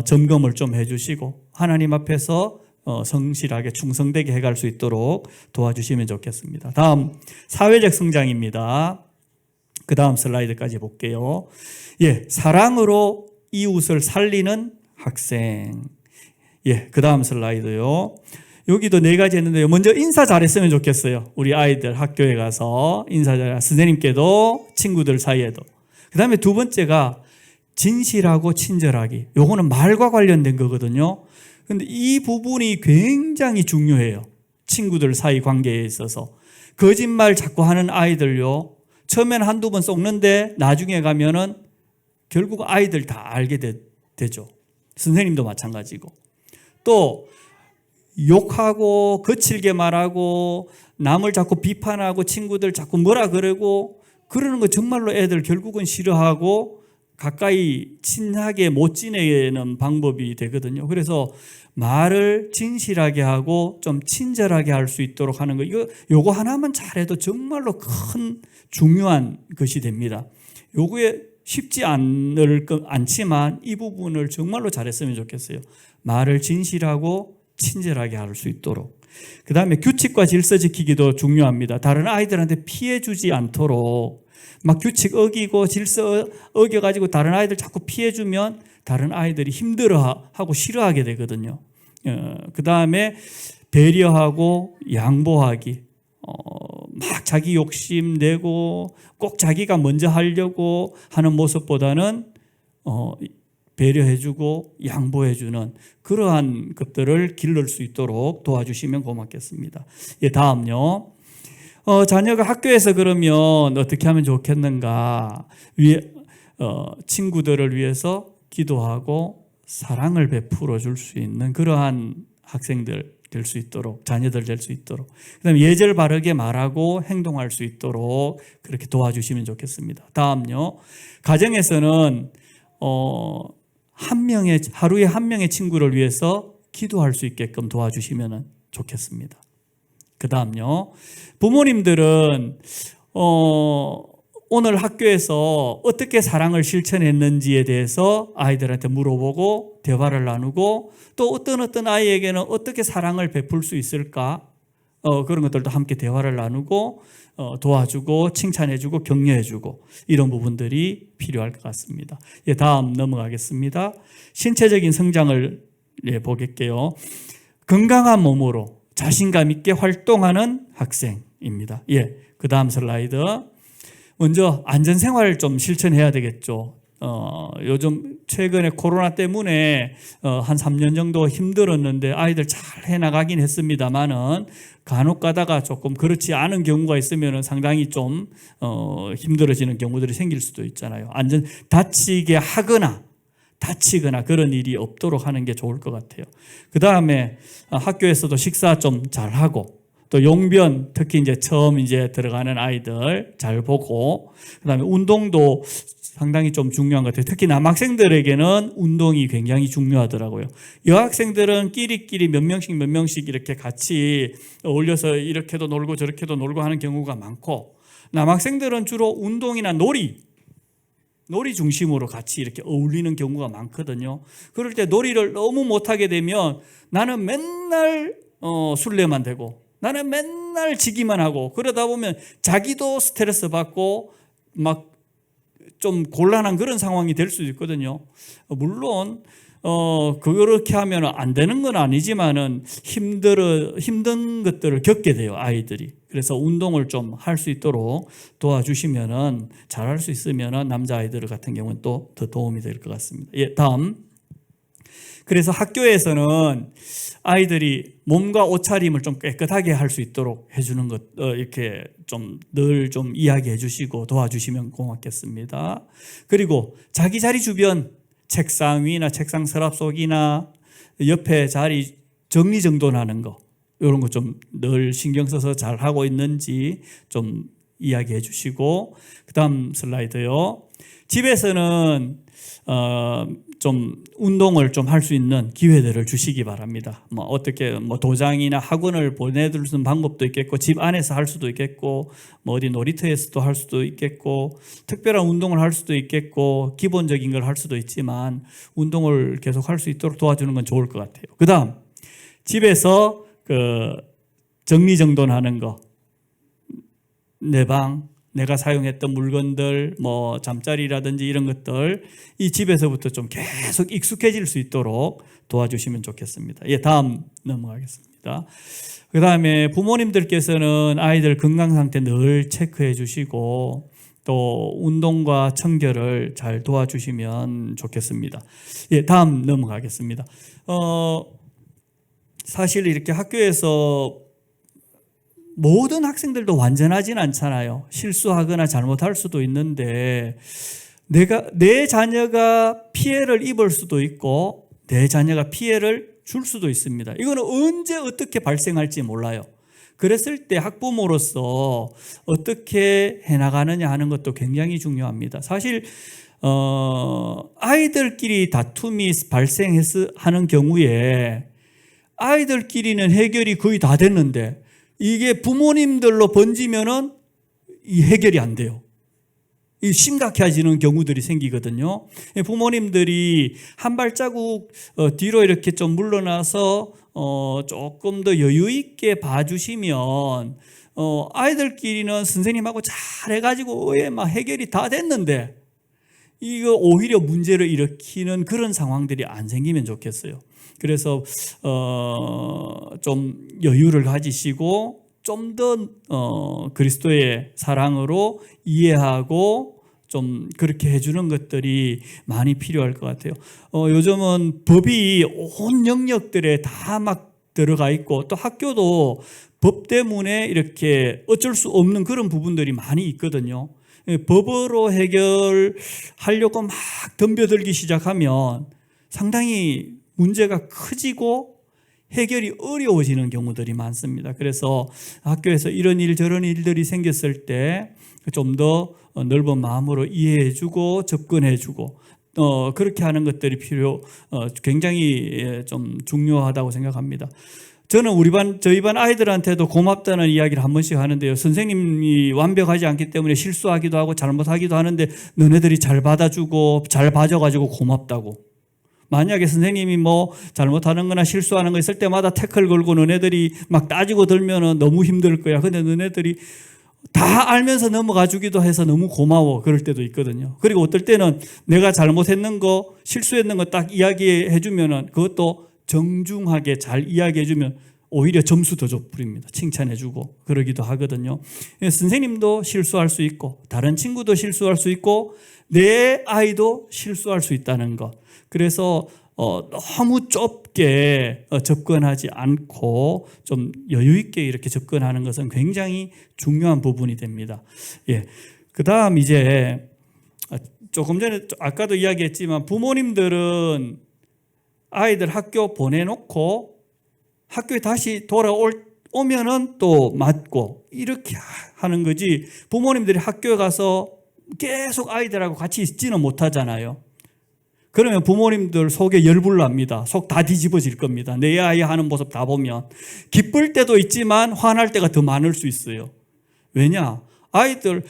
점검을 좀 해주시고 하나님 앞에서 성실하게 충성되게 해갈 수 있도록 도와주시면 좋겠습니다. 다음 사회적 성장입니다. 그 다음 슬라이드까지 볼게요. 사랑으로 이웃을 살리는 학생. 그 다음 슬라이드요. 여기도 네 가지 했는데요. 먼저 인사 잘했으면 좋겠어요. 우리 아이들 학교에 가서 인사 잘, 선생님께도 친구들 사이에도. 그 다음에 두 번째가 진실하고 친절하기. 요거는 말과 관련된 거거든요. 근데 이 부분이 굉장히 중요해요. 친구들 사이 관계에 있어서. 거짓말 자꾸 하는 아이들요. 처음에는 한두 번 속는데 나중에 가면은 결국 아이들 다 알게 되죠. 선생님도 마찬가지고. 또 욕하고 거칠게 말하고 남을 자꾸 비판하고 친구들 자꾸 뭐라 그러고 그러는 거 정말로 애들 결국은 싫어하고 가까이 친하게 못 지내는 방법이 되거든요. 그래서 말을 진실하게 하고 좀 친절하게 할 수 있도록 하는 거, 요거 하나만 잘해도 정말로 큰 중요한 것이 됩니다. 요거에 쉽지 않지만 이 부분을 정말로 잘했으면 좋겠어요. 말을 진실하고 친절하게 할 수 있도록. 그 다음에 규칙과 질서 지키기도 중요합니다. 다른 아이들한테 피해 주지 않도록 막 규칙 어기고 질서 어겨가지고 다른 아이들 자꾸 피해주면 다른 아이들이 힘들어하고 싫어하게 되거든요. 그 다음에 배려하고 양보하기. 막 자기 욕심 내고 꼭 자기가 먼저 하려고 하는 모습보다는 배려해주고 양보해주는 그러한 것들을 기를 수 있도록 도와주시면 고맙겠습니다. 다음요. 자녀가 학교에서 그러면 어떻게 하면 좋겠는가? 친구들을 위해서 기도하고 사랑을 베풀어 줄 수 있는 그러한 학생들 될 수 있도록, 자녀들 될 수 있도록, 그다음에 예절 바르게 말하고 행동할 수 있도록 그렇게 도와주시면 좋겠습니다. 다음요. 가정에서는 하루에 한 명의 친구를 위해서 기도할 수 있게끔 도와주시면 좋겠습니다. 그 다음요. 부모님들은 오늘 학교에서 어떻게 사랑을 실천했는지에 대해서 아이들한테 물어보고 대화를 나누고 또 어떤 아이에게는 어떻게 사랑을 베풀 수 있을까? 그런 것들도 함께 대화를 나누고 도와주고 칭찬해주고 격려해주고 이런 부분들이 필요할 것 같습니다. 다음 넘어가겠습니다. 신체적인 성장을 보겠게요. 건강한 몸으로 자신감 있게 활동하는 학생입니다. 그 다음 슬라이드. 먼저 안전생활을 좀 실천해야 되겠죠. 요즘 최근에 코로나 때문에 한 3년 정도 힘들었는데 아이들 잘 해나가긴 했습니다만은 간혹 가다가 조금 그렇지 않은 경우가 있으면 상당히 좀 힘들어지는 경우들이 생길 수도 있잖아요. 다치거나 그런 일이 없도록 하는 게 좋을 것 같아요. 그 다음에 학교에서도 식사 좀 잘하고 또 용변, 특히 이제 처음 들어가는 아이들 잘 보고, 그 다음에 운동도 상당히 좀 중요한 것 같아요. 특히 남학생들에게는 운동이 굉장히 중요하더라고요. 여학생들은 끼리끼리 몇 명씩 이렇게 같이 어울려서 이렇게도 놀고 저렇게도 놀고 하는 경우가 많고, 남학생들은 주로 운동이나 놀이 중심으로 같이 이렇게 어울리는 경우가 많거든요. 그럴 때 놀이를 너무 못하게 되면 나는 맨날 술래만 되고 나는 맨날 지기만 하고 그러다 보면 자기도 스트레스 받고 막 좀 곤란한 그런 상황이 될 수도 있거든요. 물론 그렇게 하면 안 되는 건 아니지만은 힘든 것들을 겪게 돼요, 아이들이. 그래서 운동을 좀 할 수 있도록 도와주시면은 잘할 수 있으면은 남자아이들 같은 경우는 또 더 도움이 될 것 같습니다. 다음. 그래서 학교에서는 아이들이 몸과 옷차림을 좀 깨끗하게 할 수 있도록 해주는 것, 이렇게 좀 늘 좀 이야기해 주시고 도와주시면 고맙겠습니다. 그리고 자기 자리 주변 책상 위나 책상 서랍 속이나 옆에 자리 정리정돈하는 거, 이런 거 좀 늘 신경 써서 잘 하고 있는지 좀 이야기해 주시고, 그 다음 슬라이드요. 집에서는 좀 운동을 좀 할 수 있는 기회들을 주시기 바랍니다. 어떻게 도장이나 학원을 보내줄 수 있는 방법도 있겠고, 집 안에서 할 수도 있겠고, 어디 놀이터에서도 할 수도 있겠고, 특별한 운동을 할 수도 있겠고, 기본적인 걸 할 수도 있지만 운동을 계속 할 수 있도록 도와주는 건 좋을 것 같아요. 그 다음, 집에서 정리정돈하는 거, 내 방, 내가 사용했던 물건들, 잠자리라든지 이런 것들, 이 집에서부터 좀 계속 익숙해질 수 있도록 도와주시면 좋겠습니다. 다음 넘어가겠습니다. 그 다음에 부모님들께서는 아이들 건강 상태 늘 체크해 주시고 또 운동과 청결을 잘 도와주시면 좋겠습니다. 다음 넘어가겠습니다. 사실 이렇게 학교에서 모든 학생들도 완전하진 않잖아요. 실수하거나 잘못할 수도 있는데 내 자녀가 피해를 입을 수도 있고 내 자녀가 피해를 줄 수도 있습니다. 이거는 언제 어떻게 발생할지 몰라요. 그랬을 때 학부모로서 어떻게 해나가느냐 하는 것도 굉장히 중요합니다. 사실 아이들끼리 다툼이 발생하는 경우에 아이들끼리는 해결이 거의 다 됐는데 이게 부모님들로 번지면은 이 해결이 안 돼요. 이 심각해지는 경우들이 생기거든요. 부모님들이 한 발자국 뒤로 이렇게 좀 물러나서 조금 더 여유 있게 봐주시면 아이들끼리는 선생님하고 잘 해가지고 막 해결이 다 됐는데 이거 오히려 문제를 일으키는 그런 상황들이 안 생기면 좋겠어요. 그래서 좀 여유를 가지시고 좀 더 그리스도의 사랑으로 이해하고 좀 그렇게 해주는 것들이 많이 필요할 것 같아요. 요즘은 법이 온 영역들에 다 막 들어가 있고 또 학교도 법 때문에 이렇게 어쩔 수 없는 그런 부분들이 많이 있거든요. 법으로 해결하려고 막 덤벼들기 시작하면 상당히 문제가 커지고 해결이 어려워지는 경우들이 많습니다. 그래서 학교에서 이런 일 저런 일들이 생겼을 때 좀 더 넓은 마음으로 이해해주고 접근해주고 그렇게 하는 것들이 굉장히 좀 중요하다고 생각합니다. 저는 저희 반 아이들한테도 고맙다는 이야기를 한 번씩 하는데요. 선생님이 완벽하지 않기 때문에 실수하기도 하고 잘못하기도 하는데 너네들이 잘 받아주고 잘 봐줘가지고 고맙다고. 만약에 선생님이 뭐 잘못하는 거나 실수하는 거 있을 때마다 태클 걸고 너네들이 막 따지고 들면은 너무 힘들 거야. 근데 너네들이 다 알면서 넘어가 주기도 해서 너무 고마워. 그럴 때도 있거든요. 그리고 어떨 때는 내가 잘못했는 거, 실수했는 거 딱 이야기해 주면은 그것도 정중하게 잘 이야기해 주면 오히려 점수 더 줘버립니다. 칭찬해 주고 그러기도 하거든요. 선생님도 실수할 수 있고 다른 친구도 실수할 수 있고 내 아이도 실수할 수 있다는 것. 그래서 너무 좁게 접근하지 않고 좀 여유 있게 이렇게 접근하는 것은 굉장히 중요한 부분이 됩니다. 예. 그다음 이제 조금 전에 아까도 이야기했지만 부모님들은 아이들 학교 보내놓고 학교에 다시 돌아오면은 또 맞고 이렇게 하는 거지 부모님들이 학교에 가서 계속 아이들하고 같이 있지는 못하잖아요. 그러면 부모님들 속에 열불 납니다. 속 다 뒤집어질 겁니다. 내 아이 하는 모습 다 보면. 기쁠 때도 있지만 화날 때가 더 많을 수 있어요. 왜냐? 아이들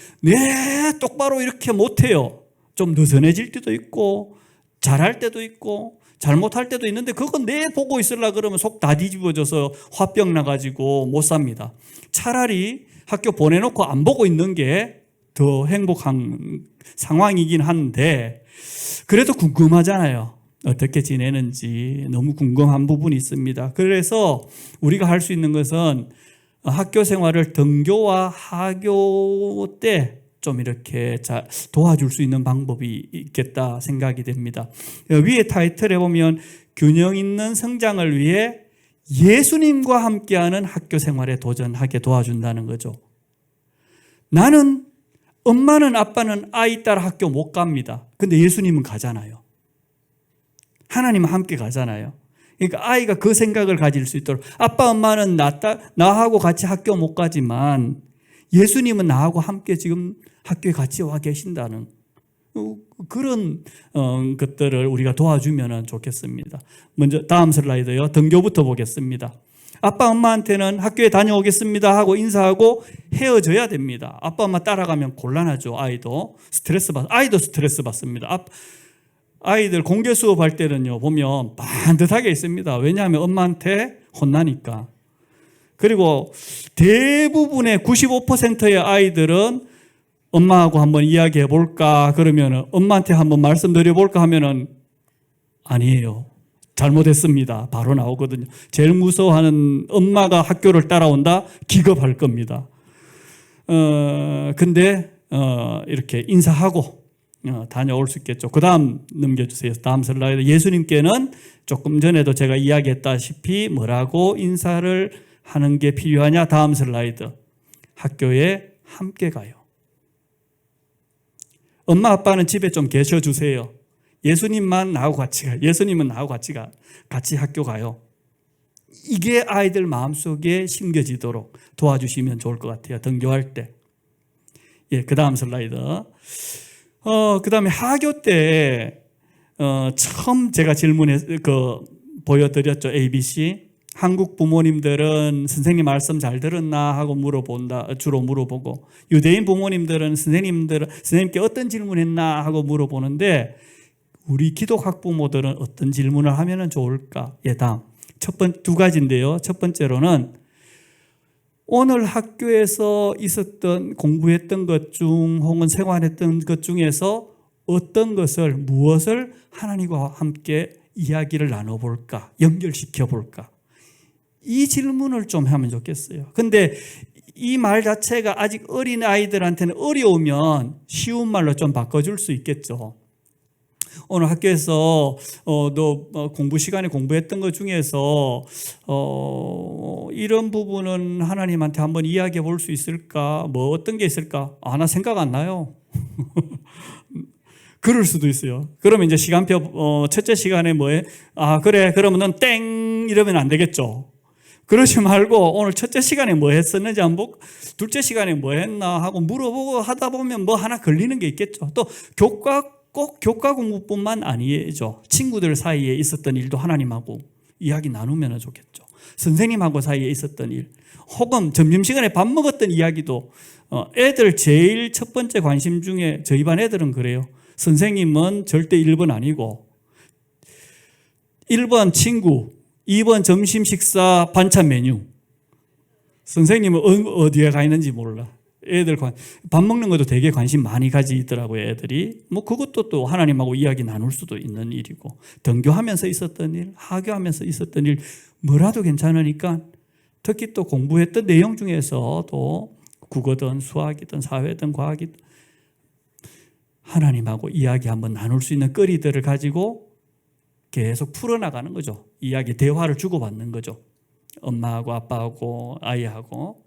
똑바로 이렇게 못해요. 좀 느슨해질 때도 있고 잘할 때도 있고 잘못할 때도 있는데 그건 내 보고 있으려고 그러면 속 다 뒤집어져서 화병 나가지고 못 삽니다. 차라리 학교 보내놓고 안 보고 있는 게 더 행복한 상황이긴 한데 그래도 궁금하잖아요. 어떻게 지내는지 너무 궁금한 부분이 있습니다. 그래서 우리가 할 수 있는 것은 학교 생활을 등교와 하교 때 좀 이렇게 도와줄 수 있는 방법이 있겠다 생각이 됩니다. 위에 타이틀에 보면 균형 있는 성장을 위해 예수님과 함께하는 학교 생활에 도전하게 도와준다는 거죠. 나는 엄마는 아빠는 아이 따라 학교 못 갑니다. 근데 예수님은 가잖아요. 하나님은 함께 가잖아요. 그러니까 아이가 그 생각을 가질 수 있도록 아빠 엄마는 나하고 같이 학교 못 가지만 예수님은 나하고 함께 지금 학교에 같이 와 계신다는 그런 것들을 우리가 도와주면 좋겠습니다. 먼저 다음 슬라이드요. 등교부터 보겠습니다. 아빠 엄마한테는 학교에 다녀오겠습니다 하고 인사하고 헤어져야 됩니다. 아빠 엄마 따라가면 곤란하죠. 아이도 스트레스 받습니다. 아이들 공개 수업할 때는요 보면 반듯하게 있습니다. 왜냐하면 엄마한테 혼나니까. 그리고 대부분의 95%의 아이들은 엄마하고 한번 이야기해 볼까 그러면 엄마한테 한번 말씀드려 볼까 하면은 아니에요. 잘못했습니다. 바로 나오거든요. 제일 무서워하는 엄마가 학교를 따라온다? 기겁할 겁니다. 근데 이렇게 인사하고 다녀올 수 있겠죠. 그 다음 넘겨주세요. 다음 슬라이드. 예수님께는 조금 전에도 제가 이야기했다시피 뭐라고 인사를 하는 게 필요하냐? 다음 슬라이드. 학교에 함께 가요. 엄마 아빠는 집에 좀 계셔주세요. 예수님만 나하고 같이 가요. 예수님은 나하고 같이 학교 가요. 이게 아이들 마음속에 심겨지도록 도와주시면 좋을 것 같아요. 등교할 때. 예, 그 다음 슬라이드. 그다음에 하교 때 처음 제가 보여드렸죠. ABC. 한국 부모님들은 선생님 말씀 잘 들었나 하고 주로 물어보고, 유대인 부모님들은 선생님께 어떤 질문했나 하고 물어보는데, 우리 기독 학부모들은 어떤 질문을 하면 좋을까? 다음. 두 가지인데요. 첫 번째로는 오늘 학교에서 있었던 공부했던 것 중 혹은 생활했던 것 중에서 무엇을 하나님과 함께 이야기를 나눠볼까? 연결시켜 볼까? 이 질문을 좀 하면 좋겠어요. 근데 이 말 자체가 아직 어린 아이들한테는 어려우면 쉬운 말로 좀 바꿔줄 수 있겠죠. 오늘 학교에서 공부 시간에 공부했던 것 중에서 이런 부분은 하나님한테 한번 이야기해 볼 수 있을까? 어떤 게 있을까? 나 생각 안 나요. 그럴 수도 있어요. 그러면 이제 시간표 첫째 시간에 뭐해? 그래, 그러면은 땡 이러면 안 되겠죠. 그러지 말고 오늘 첫째 시간에 뭐 했었는지 한번 보고 둘째 시간에 뭐 했나 하고 물어보고 하다 보면 뭐 하나 걸리는 게 있겠죠. 또 꼭 교과 공부뿐만 아니죠. 친구들 사이에 있었던 일도 하나님하고 이야기 나누면 좋겠죠. 선생님하고 사이에 있었던 일, 혹은 점심시간에 밥 먹었던 이야기도 애들 제일 첫 번째 관심 중에 저희 반 애들은 그래요. 선생님은 절대 1번 아니고 1번 친구, 2번 점심 식사 반찬 메뉴. 선생님은 어디에 가 있는지 몰라. 애들 밥 먹는 것도 되게 관심 많이 가지더라고요, 애들이. 그것도 또 하나님하고 이야기 나눌 수도 있는 일이고, 등교하면서 있었던 일, 하교하면서 있었던 일, 뭐라도 괜찮으니까 특히 또 공부했던 내용 중에서도 국어든 수학이든 사회든 과학이든 하나님하고 이야기 한번 나눌 수 있는 거리들을 가지고 계속 풀어나가는 거죠. 이야기, 대화를 주고받는 거죠. 엄마하고 아빠하고 아이하고.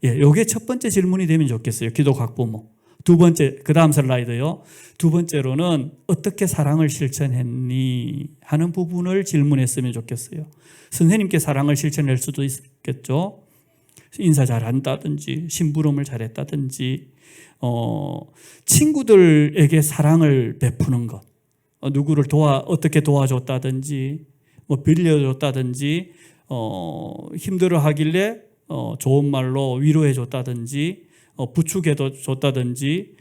이게 첫 번째 질문이 되면 좋겠어요. 기독 학부모. 두 번째, 그 다음 슬라이드요. 두 번째로는 어떻게 사랑을 실천했니 하는 부분을 질문했으면 좋겠어요. 선생님께 사랑을 실천할 수도 있겠죠. 인사 잘한다든지 심부름을 잘했다든지 친구들에게 사랑을 베푸는 것, 누구를 어떻게 도와줬다든지 빌려줬다든지 힘들어하길래 좋은 말로 위로해줬다든지 부축해줬다든지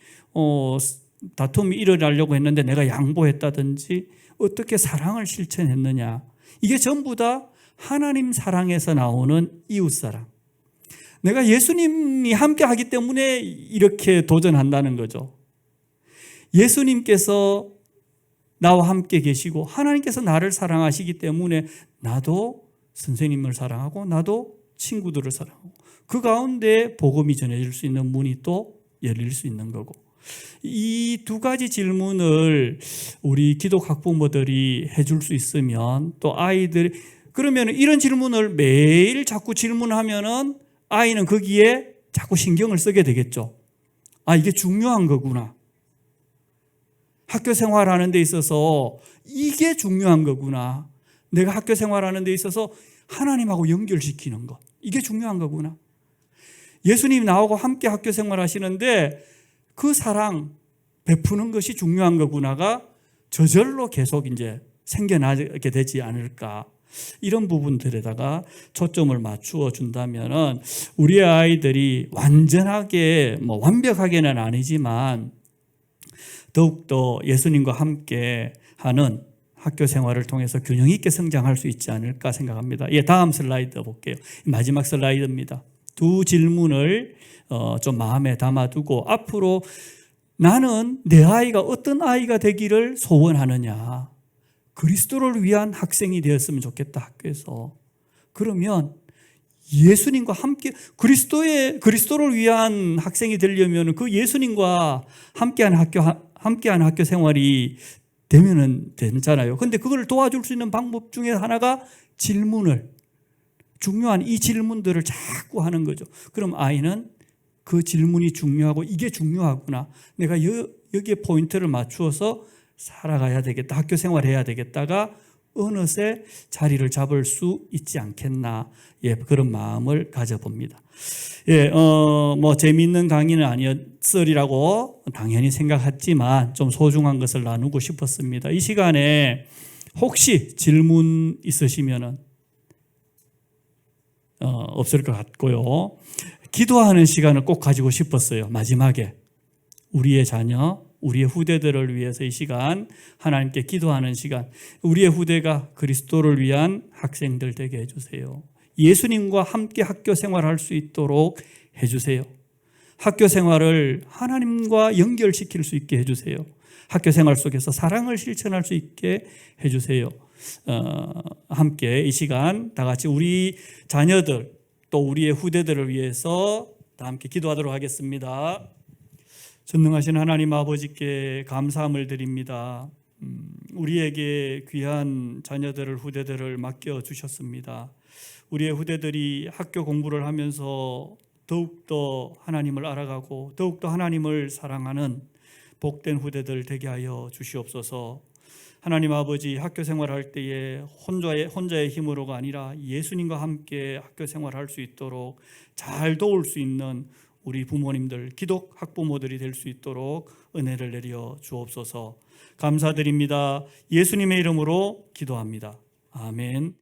다툼이 일어나려고 했는데 내가 양보했다든지 어떻게 사랑을 실천했느냐. 이게 전부 다 하나님 사랑에서 나오는 이웃사랑. 내가 예수님이 함께 하기 때문에 이렇게 도전한다는 거죠. 예수님께서 나와 함께 계시고 하나님께서 나를 사랑하시기 때문에 나도 선생님을 사랑하고 나도 친구들을 사랑하고 그 가운데 복음이 전해질 수 있는 문이 또 열릴 수 있는 거고, 이 두 가지 질문을 우리 기독 학부모들이 해줄 수 있으면 또 아이들이, 그러면 이런 질문을 매일 자꾸 질문하면은 아이는 거기에 자꾸 신경을 쓰게 되겠죠. 이게 중요한 거구나. 학교 생활하는 데 있어서 이게 중요한 거구나. 내가 학교 생활하는 데 있어서 하나님하고 연결시키는 것, 이게 중요한 거구나. 예수님이 나하고 함께 학교 생활하시는데 그 사랑 베푸는 것이 중요한 거구나가 저절로 계속 이제 생겨나게 되지 않을까. 이런 부분들에다가 초점을 맞추어 준다면은 우리 아이들이 완전하게 완벽하게는 아니지만 더욱더 예수님과 함께 하는 학교 생활을 통해서 균형 있게 성장할 수 있지 않을까 생각합니다. 다음 슬라이드 볼게요. 마지막 슬라이드입니다. 두 질문을 좀 마음에 담아두고 앞으로 나는 내 아이가 어떤 아이가 되기를 소원하느냐. 그리스도를 위한 학생이 되었으면 좋겠다, 학교에서. 그러면 예수님과 함께 그리스도를 위한 학생이 되려면 그 예수님과 함께하는 학교 생활이 되면은 되잖아요. 근데 그걸 도와줄 수 있는 방법 중에 하나가 중요한 이 질문들을 자꾸 하는 거죠. 그럼 아이는 그 질문이 중요하고 이게 중요하구나. 내가 여기에 포인트를 맞추어서 살아가야 되겠다. 학교 생활해야 되겠다가 어느새 자리를 잡을 수 있지 않겠나, 예, 그런 마음을 가져봅니다. 예, 뭐 재미있는 강의는 아니었으리라고 당연히 생각했지만 좀 소중한 것을 나누고 싶었습니다. 이 시간에 혹시 질문 있으시면은 없을 것 같고요. 기도하는 시간을 꼭 가지고 싶었어요. 마지막에 우리의 자녀, 우리의 후대들을 위해서 이 시간 하나님께 기도하는 시간, 우리의 후대가 그리스도를 위한 학생들 되게 해주세요. 예수님과 함께 학교 생활할 수 있도록 해주세요. 학교 생활을 하나님과 연결시킬 수 있게 해주세요. 학교 생활 속에서 사랑을 실천할 수 있게 해주세요. 함께 이 시간 다 같이 우리 자녀들 또 우리의 후대들을 위해서 다 함께 기도하도록 하겠습니다. 전능하신 하나님 아버지께 감사함을 드립니다. 우리에게 귀한 자녀들을 후대들을 맡겨주셨습니다. 우리의 후대들이 학교 공부를 하면서 더욱더 하나님을 알아가고 더욱더 하나님을 사랑하는 복된 후대들 되게 하여 주시옵소서. 하나님 아버지, 학교 생활할 때에 혼자의 힘으로가 아니라 예수님과 함께 학교 생활할 수 있도록 잘 도울 수 있는 우리 부모님들, 기독 학부모들이 될 수 있도록 은혜를 내려 주옵소서. 감사드립니다. 예수님의 이름으로 기도합니다. 아멘.